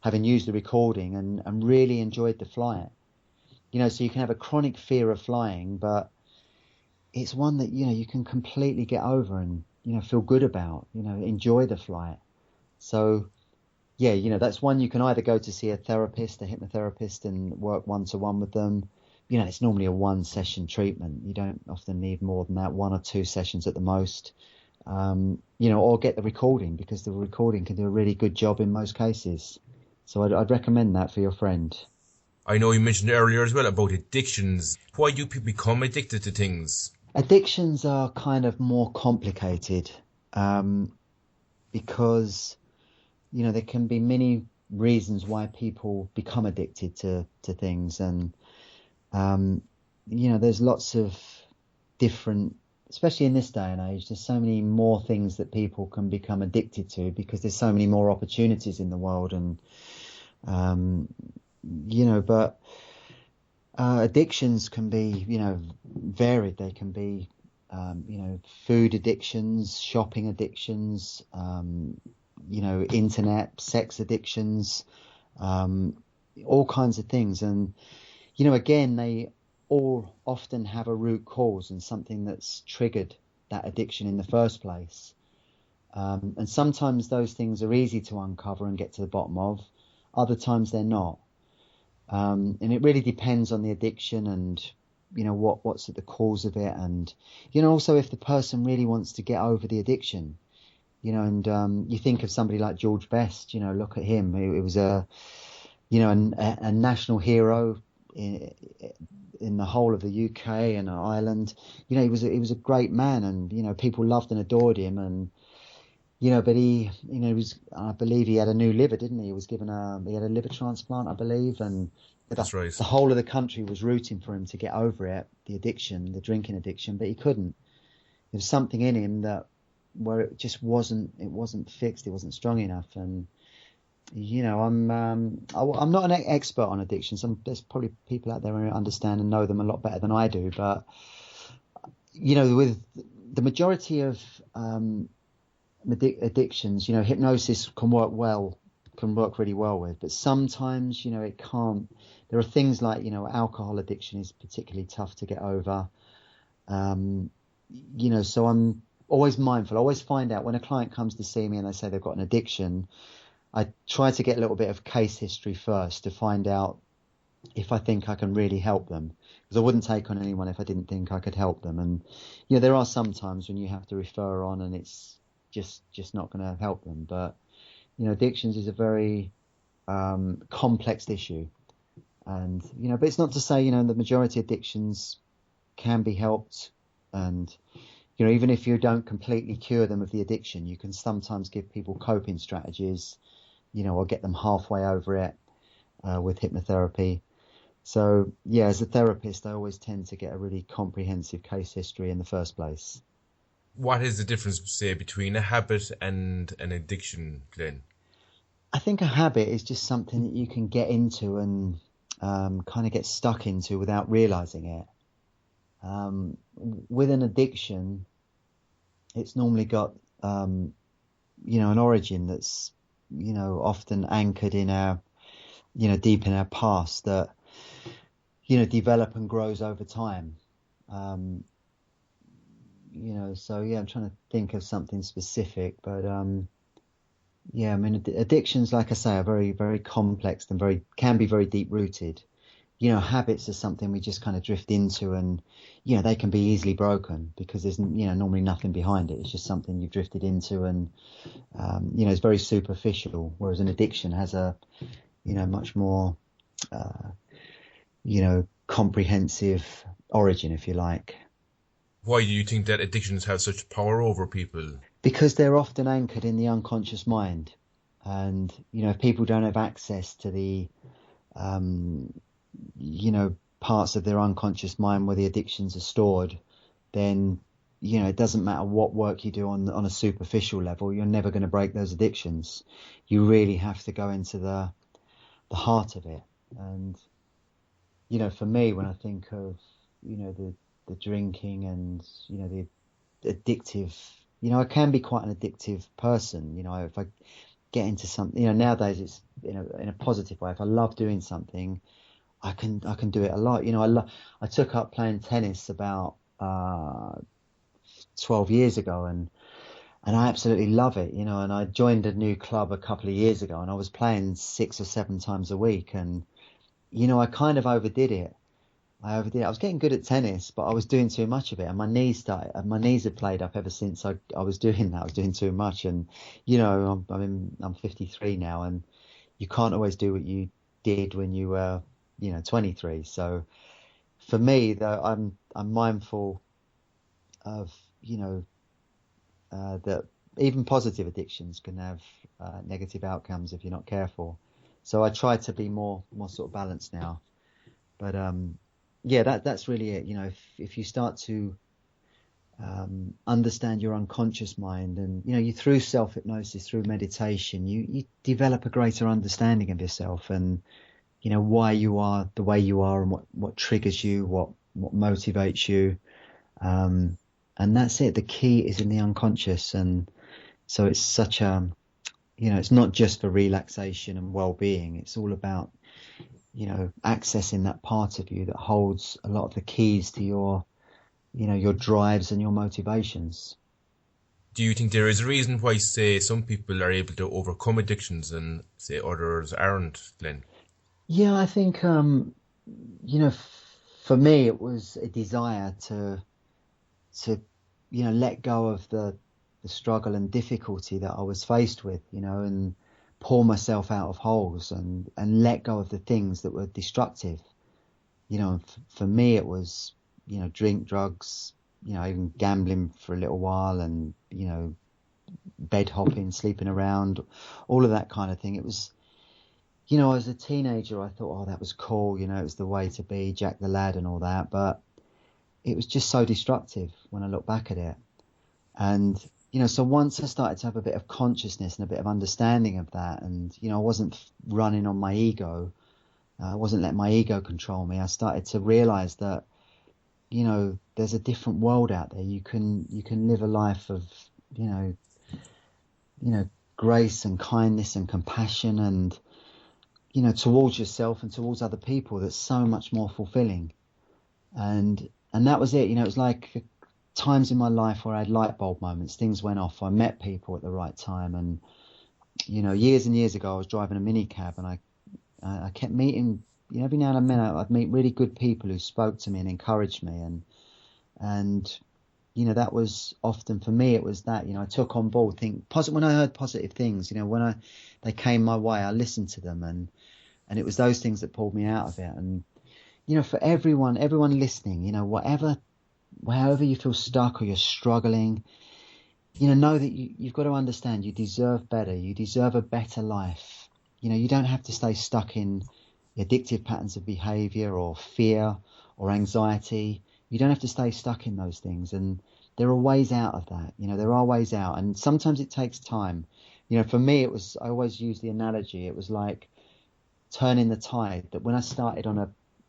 having used the recording and really enjoyed the flight. So you can have a chronic fear of flying, but it's one that, you can completely get over and, feel good about, enjoy the flight. So, yeah, that's one you can either go to see a therapist, a hypnotherapist, and work one-to-one with them. It's normally a 1-session treatment. You don't often need more than that, 1 or 2 sessions at the most. Or get the recording, because the recording can do a really good job in most cases. So I'd recommend that for your friend. I know you mentioned earlier as well about addictions. Why do people become addicted to things? Addictions are kind of more complicated, because, there can be many reasons why people become addicted to things. And, there's lots of different, especially in this day and age, there's so many more things that people can become addicted to, because there's so many more opportunities in the world. And, but addictions can be, varied. They can be, food addictions, shopping addictions, internet, sex addictions, all kinds of things. And, again, they all often have a root cause and something that's triggered that addiction in the first place. And sometimes those things are easy to uncover and get to the bottom of. Other times they're not. And it really depends on the addiction and, what's at the cause of it. And, also if the person really wants to get over the addiction, and you think of somebody like George Best, look at him. It was a national hero in the whole of the UK and Ireland. He was a great man, and people loved and adored him. And but I believe he had a new liver, didn't he? He had a liver transplant, I believe, and That's right. the whole of the country was rooting for him to get over it, the drinking addiction, but he couldn't. There was something in him where it just wasn't fixed, it wasn't strong enough. And I'm not an expert on addictions. There's probably people out there who understand and know them a lot better than I do, but with the majority of addictions, hypnosis can work really well with, but sometimes, it can't. There are things like, alcohol addiction is particularly tough to get over. So I'm always mindful. I always find out when a client comes to see me and they say they've got an addiction, I try to get a little bit of case history first to find out if I think I can really help them, because I wouldn't take on anyone if I didn't think I could help them. And, there are some times when you have to refer on and it's just not going to help them. But, addictions is a very complex issue. And, but it's not to say, the majority of addictions can be helped. And, even if you don't completely cure them of the addiction, you can sometimes give people coping strategies, or get them halfway over it with hypnotherapy. So, as a therapist, I always tend to get a really comprehensive case history in the first place. What is the difference, say, between a habit and an addiction, Glenn? I think a habit is just something that you can get into and kind of get stuck into without realizing it. With an addiction, it's normally got, an origin that's, often anchored in our, deep in our past that, develop and grows over time. So I'm trying to think of something specific, but addictions, like I say, are very, very complex and can be very deep rooted. Habits are something we just kind of drift into, and they can be easily broken because there's normally nothing behind it. It's just something you've drifted into, and it's very superficial. Whereas an addiction has a much more comprehensive origin, if you like. Why do you think that addictions have such power over people? Because they're often anchored in the unconscious mind. And, if people don't have access to the, parts of their unconscious mind where the addictions are stored, then, it doesn't matter what work you do on a superficial level, you're never going to break those addictions. You really have to go into the heart of it. And, for me, when I think of, the drinking and, the addictive, I can be quite an addictive person. If I get into something, nowadays it's in a positive way. If I love doing something, I can do it a lot. I took up playing tennis about 12 years ago, and I absolutely love it. And I joined a new club a couple of years ago, and I was playing 6 or 7 times a week, and I kind of overdid it. I was getting good at tennis, but I was doing too much of it, and my knees had played up ever since I was doing that. I was doing too much, and I'm 53 now, and you can't always do what you did when you were 23. So for me, though, I'm mindful of that even positive addictions can have negative outcomes if you're not careful. So I try to be more sort of balanced now, but that's really it. If you start to understand your unconscious mind, and you through self-hypnosis, through meditation, you develop a greater understanding of yourself, and why you are the way you are, and what triggers you, what motivates you, and that's it. The key is in the unconscious, and so it's such it's not just for relaxation and well-being. It's all about accessing that part of you that holds a lot of the keys to your drives and your motivations. Do you think there is a reason why, say, some people are able to overcome addictions and, say, others aren't, Glenn? Yeah, I think for me it was a desire to let go of the struggle and difficulty that I was faced with, and pull myself out of holes and let go of the things that were destructive. And for me it was, drink, drugs, even gambling for a little while, and bed hopping, sleeping around, all of that kind of thing. It was, as a teenager, I thought, oh, that was cool. It was the way to be, Jack the Lad and all that. But it was just so destructive when I look back at it. And, so once I started to have a bit of consciousness and a bit of understanding of that, and, I wasn't running on my ego, I wasn't letting my ego control me. I started to realize that, there's a different world out there. You can live a life of, you know, grace and kindness and compassion and, towards yourself and towards other people that's so much more fulfilling. And that was it. It was like times in my life where I had light bulb moments, things went off. I met people at the right time. And, years and years ago, I was driving a minicab and I kept meeting, every now and then I'd meet really good people who spoke to me and encouraged me. And, that was often for me, it was that, I took on board, when I heard positive things, they came my way, I listened to them, and it was those things that pulled me out of it. And, for everyone listening, wherever you feel stuck or you're struggling, know that you've got to understand you deserve better. You deserve a better life. You don't have to stay stuck in addictive patterns of behavior or fear or anxiety. You don't have to stay stuck in those things. And there are ways out of that. There are ways out. And sometimes it takes time. For me, I always use the analogy. It was like turning the tide, that when I started on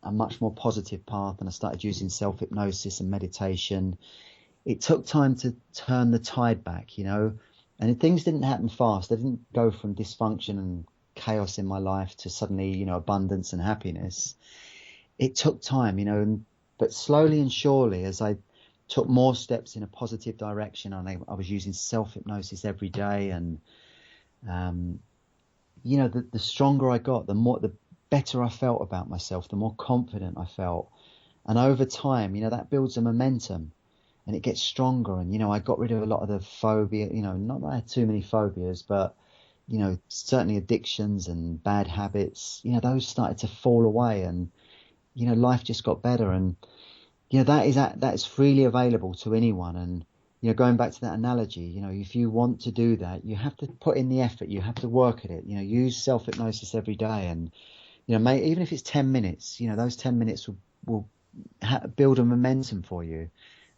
a much more positive path and I started using self-hypnosis and meditation, it took time to turn the tide back, and things didn't happen fast. They didn't go from dysfunction and chaos in my life to suddenly, abundance and happiness. It took time, but slowly and surely, as I took more steps in a positive direction, and I was using self-hypnosis every day, and the stronger I got, the better I felt about myself, the more confident I felt. And over time, that builds a momentum and it gets stronger. And, I got rid of a lot of the phobia, not that I had too many phobias, but, certainly addictions and bad habits, those started to fall away, and, life just got better. And, that is freely available to anyone. And, going back to that analogy, if you want to do that, you have to put in the effort, you have to work at it, use self-hypnosis every day. And, even if it's 10 minutes, those 10 minutes will build a momentum for you,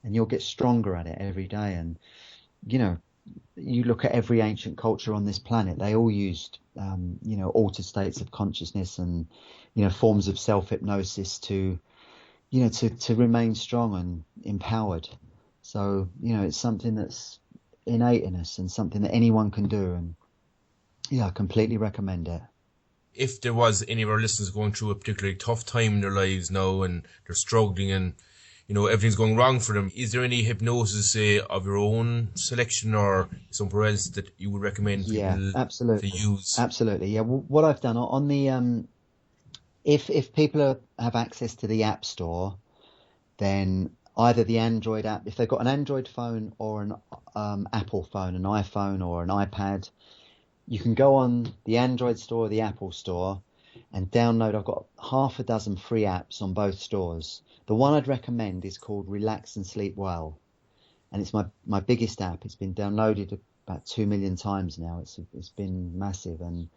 and you'll get stronger at it every day. And, you look at every ancient culture on this planet, they all used, altered states of consciousness and, forms of self-hypnosis to remain strong and empowered. So, it's something that's innate in us and something that anyone can do. And yeah, I completely recommend it. If there was any of our listeners going through a particularly tough time in their lives now and they're struggling and, everything's going wrong for them, is there any hypnosis, say, of your own selection or somewhere else that you would recommend people to use? Absolutely. Yeah. What I've done on the, if people have access to the App Store, then either the Android app, if they've got an Android phone or an Apple phone, an iPhone or an iPad, you can go on the Android store or the Apple store and download. I've got half a dozen free apps on both stores. The one I'd recommend is called Relax and Sleep Well. And it's my biggest app. It's been downloaded about 2 million times now. It's been massive. And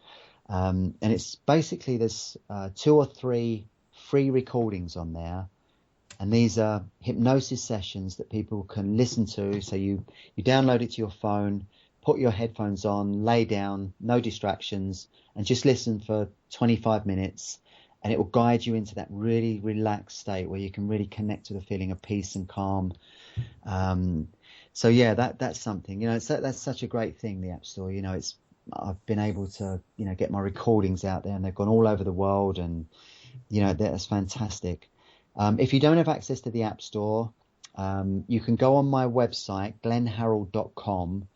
it's basically, there's 2 or 3 free recordings on there. And these are hypnosis sessions that people can listen to. So you download it to your phone, put your headphones on, lay down, no distractions, and just listen for 25 minutes. And it will guide you into that really relaxed state where you can really connect to the feeling of peace and calm. So yeah, that's something, that's such a great thing, the App Store. I've been able to, get my recordings out there, and they've gone all over the world, and, that's fantastic. If you don't have access to the App Store, you can go on my website, glennharrold.com,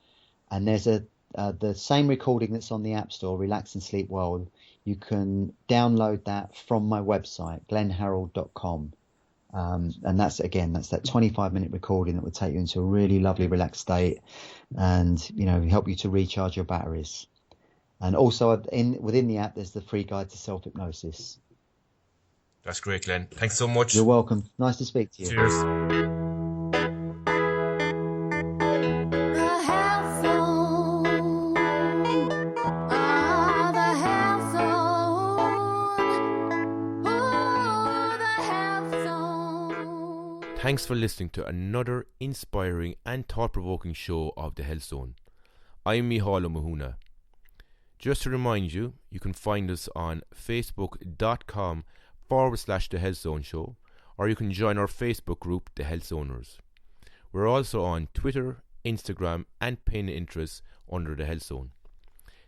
and there's the same recording that's on the App Store, Relax and Sleep Well. you can download that from my website, glennharrold.com. And that's that 25-minute recording that will take you into a really lovely, relaxed state and, help you to recharge your batteries. And also within the app, there's the free guide to self-hypnosis. That's great, Glenn. Thanks so much. You're welcome. Nice to speak to you. Cheers. The health zone. Ah, the health zone. Ooh, the health zone. Thanks for listening to another inspiring and thought-provoking show of The Health Zone. I'm Mícheál Ó Mathúna. Just to remind you, you can find us on facebook.com/The Health Zone Show, or you can join our Facebook group, The Health Zoners. We're also on Twitter, Instagram and Pinterest under The Health Zone.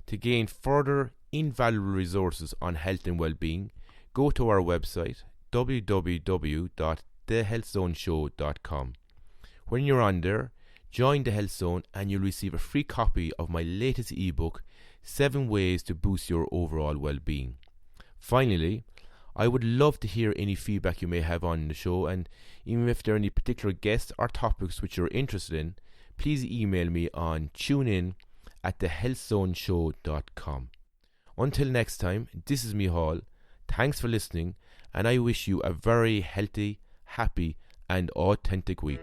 To gain further invaluable resources on health and well-being, go to our website www.thehealthzoneshow.com. When you're on there, join The Health Zone and you'll receive a free copy of my latest ebook, 7 Ways to Boost Your Overall Well-Being. Finally, I would love to hear any feedback you may have on the show, and even if there are any particular guests or topics which you're interested in, please email me on tunein@thehealthzoneshow.com. Until next time, this is Mícheál. Thanks for listening, and I wish you a very healthy, happy and authentic week.